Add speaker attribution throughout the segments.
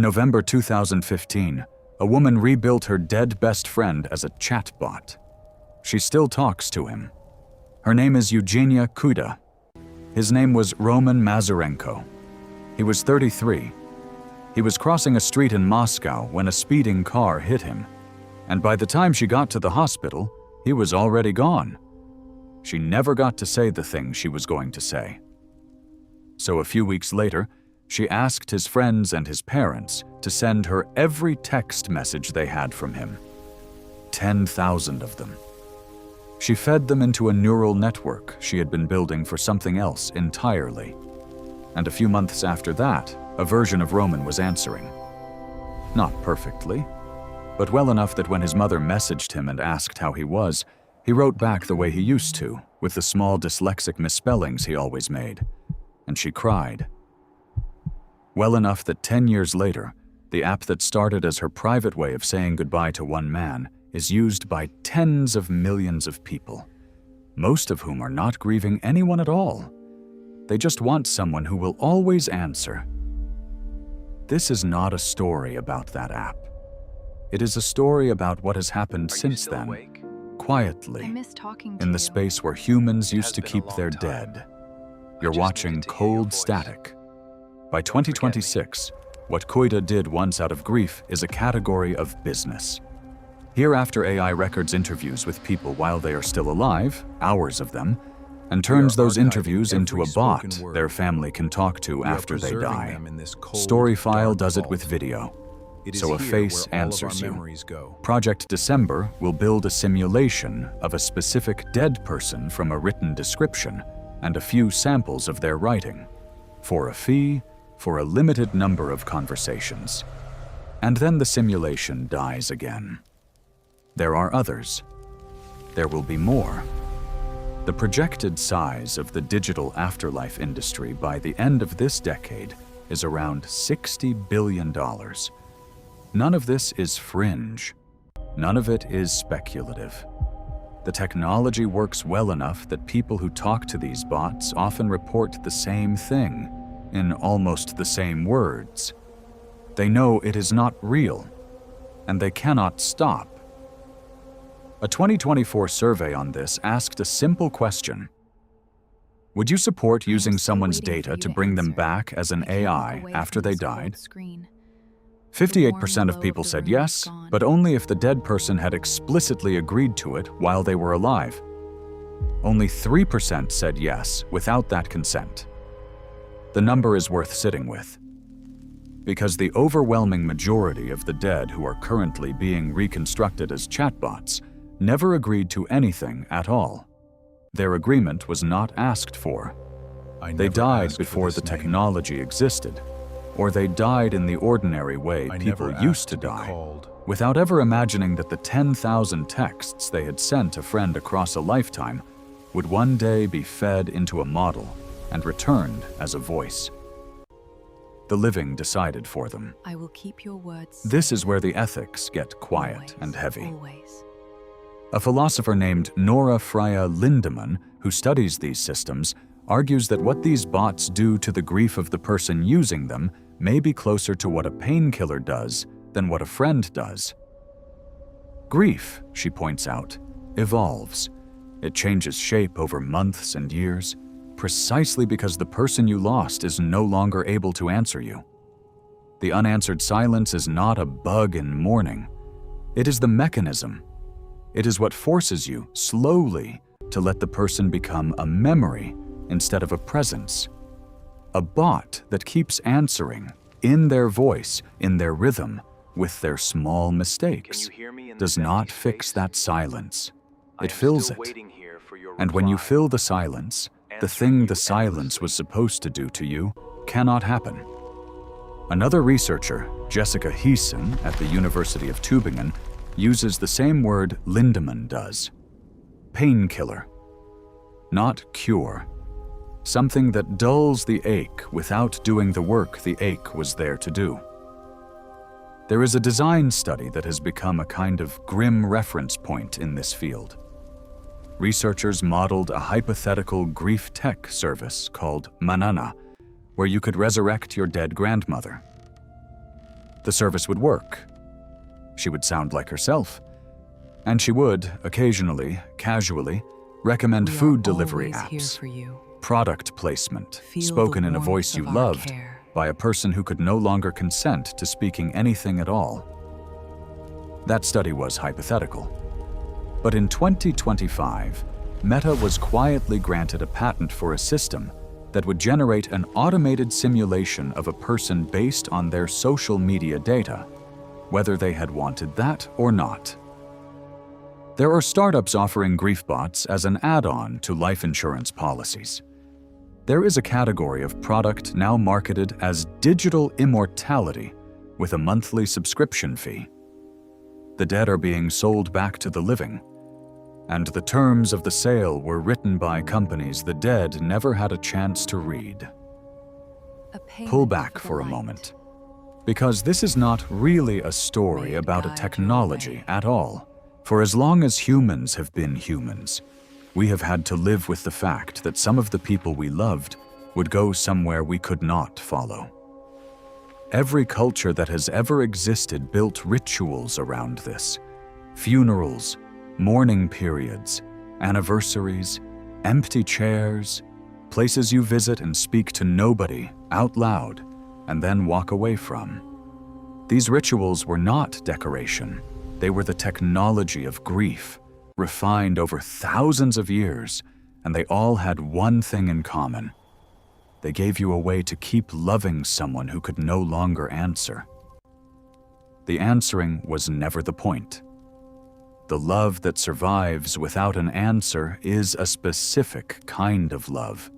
Speaker 1: November 2015, a woman rebuilt her dead best friend as a chatbot. She still talks to him. Her name is Eugenia Kuda. His name was Roman Mazurenko. He was 33. He was crossing a street in Moscow when a speeding car hit him, and by the time she got to the hospital, he was already gone. She never got to say the things she was going to say. So a few weeks later, she asked his friends and his parents to send her every text message they had from him. 10,000 of them. She fed them into a neural network she had been building for something else entirely. And a few months after that, a version of Roman was answering. Not perfectly, but well enough that when his mother messaged him and asked how he was, he wrote back the way he used to, with the small dyslexic misspellings he always made. And she cried. Well enough that 10 years later, the app that started as her private way of saying goodbye to one man is used by tens of millions of people, most of whom are not grieving anyone at all. They just want someone who will always answer. This is not a story about that app. It is a story about what has happened since then, quietly, in the space where humans used to keep their dead. You're watching cold static. By 2026, what Kuda did once out of grief is a category of business. Hereafter, AI records interviews with people while they are still alive, hours of them, and turns those interviews into a bot their family can talk to after they die. Storyfile does it with video, so a face answers you. Project December will build a simulation of a specific dead person from a written description and a few samples of their writing, for a fee, for a limited number of conversations. And then the simulation dies again. There are others. There will be more. The projected size of the digital afterlife industry by the end of this decade is around $60 billion. None of this is fringe. None of it is speculative. The technology works well enough that people who talk to these bots often report the same thing, in almost the same words. They know it is not real, and they cannot stop. A 2024 survey on this asked a simple question. Would you support using someone's data to bring them back as an AI after they died? 58% of people said yes, but only if the dead person had explicitly agreed to it while they were alive. Only 3% said yes without that consent. The number is worth sitting with, because the overwhelming majority of the dead who are currently being reconstructed as chatbots never agreed to anything at all. Their agreement was not asked for. They died before the technology existed, or they died in the ordinary way people used to die, without ever imagining that the 10,000 texts they had sent a friend across a lifetime would one day be fed into a model and returned as a voice. The living decided for them.
Speaker 2: I will keep your words.
Speaker 1: This is where the ethics get quiet
Speaker 2: Always,
Speaker 1: and heavy.
Speaker 2: Always.
Speaker 1: A philosopher named Nora Freya Lindemann, who studies these systems, argues that what these bots do to the grief of the person using them may be closer to what a painkiller does than what a friend does. Grief, she points out, evolves. It changes shape over months and years, precisely because the person you lost is no longer able to answer you. The unanswered silence is not a bug in mourning. It is the mechanism. It is what forces you, slowly, to let the person become a memory instead of a presence. A bot that keeps answering, in their voice, in their rhythm, with their small mistakes, does not fix that silence. It fills it. And when you fill the silence, the thing the silence was supposed to do to you cannot happen. Another researcher, Jessica Heesen at the University of Tübingen, uses the same word Lindemann does. Painkiller. Not cure. Something that dulls the ache without doing the work the ache was there to do. There is a design study that has become a kind of grim reference point in this field. Researchers modeled a hypothetical grief tech service called MaNana, where you could resurrect your dead grandmother. The service would work. She would sound like herself. And she would, occasionally, casually, recommend food delivery apps, product placement, spoken in a voice you loved, by a person who could no longer consent to speaking anything at all. That study was hypothetical. But in 2025, Meta was quietly granted a patent for a system that would generate an automated simulation of a person based on their social media data, whether they had wanted that or not. There are startups offering griefbots as an add-on to life insurance policies. There is a category of product now marketed as digital immortality with a monthly subscription fee. The dead are being sold back to the living, and the terms of the sale were written by companies the dead never had a chance to read. Pull back for a moment, because this is not really a story about a technology at all. For as long as humans have been humans, we have had to live with the fact that some of the people we loved would go somewhere we could not follow. Every culture that has ever existed built rituals around this. Funerals, mourning periods, anniversaries, empty chairs, places you visit and speak to nobody out loud and then walk away from. These rituals were not decoration. They were the technology of grief, refined over thousands of years, and they all had one thing in common. They gave you a way to keep loving someone who could no longer answer. The answering was never the point. The love that survives without an answer is a specific kind of love.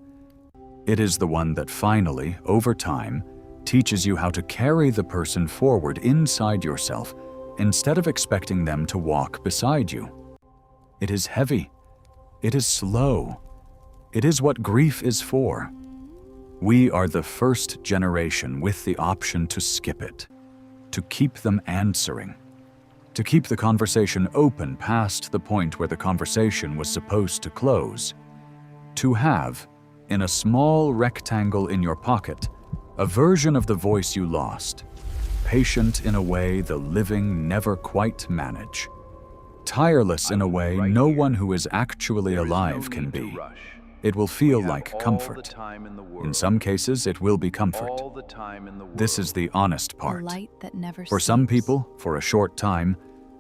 Speaker 1: It is the one that finally, over time, teaches you how to carry the person forward inside yourself instead of expecting them to walk beside you. It is heavy. It is slow. It is what grief is for. We are the first generation with the option to skip it, to keep them answering, to keep the conversation open past the point where the conversation was supposed to close, to have, in a small rectangle in your pocket, a version of the voice you lost, patient in a way the living never quite manage, tireless in a way no one who is actually alive can be. It will feel like comfort. In some cases, it will be comfort. This is the honest part. For some people, for a short time,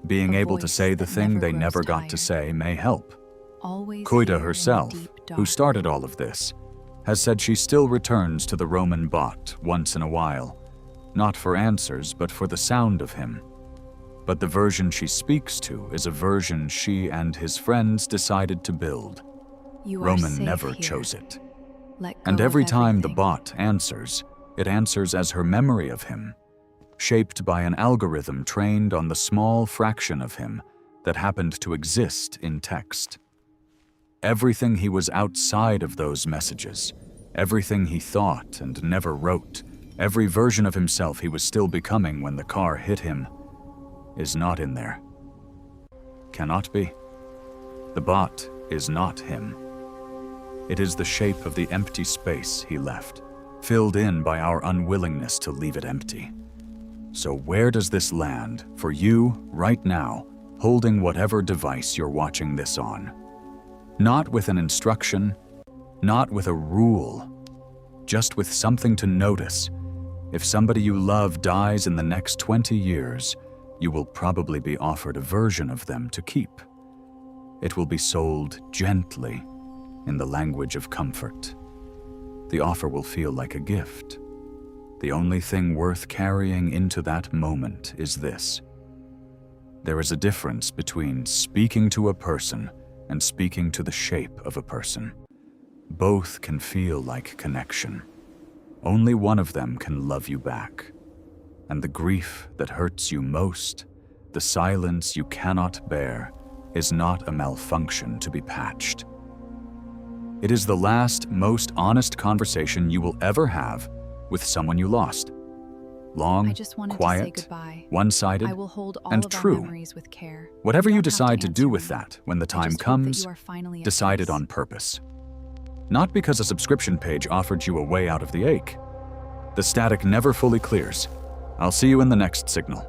Speaker 1: being able to say the thing they never got to say may help. Kuida herself, who started all of this, has said she still returns to the Roman bot once in a while, not for answers, but for the sound of him. But the version she speaks to is a version she and his friends decided to build. Roman never chose it. And every time the bot answers, it answers as her memory of him, shaped by an algorithm trained on the small fraction of him that happened to exist in text. Everything he was outside of those messages, everything he thought and never wrote, every version of himself he was still becoming when the car hit him, is not in there. Cannot be. The bot is not him. It is the shape of the empty space he left, filled in by our unwillingness to leave it empty. So where does this land for you right now, holding whatever device you're watching this on? Not with an instruction, not with a rule, just with something to notice. If somebody you love dies in the next 20 years, you will probably be offered a version of them to keep. It will be sold gently, in the language of comfort. The offer will feel like a gift. The only thing worth carrying into that moment is this. There is a difference between speaking to a person and speaking to the shape of a person. Both can feel like connection. Only one of them can love you back. And the grief that hurts you most, the silence you cannot bear, is not a malfunction to be patched. It is the last, most honest conversation you will ever have with someone you lost. Long, quiet, one-sided, and true. Whatever you decide to do with that when the time comes, decide it on purpose. Not because a subscription page offered you a way out of the ache. The static never fully clears. I'll see you in the next signal.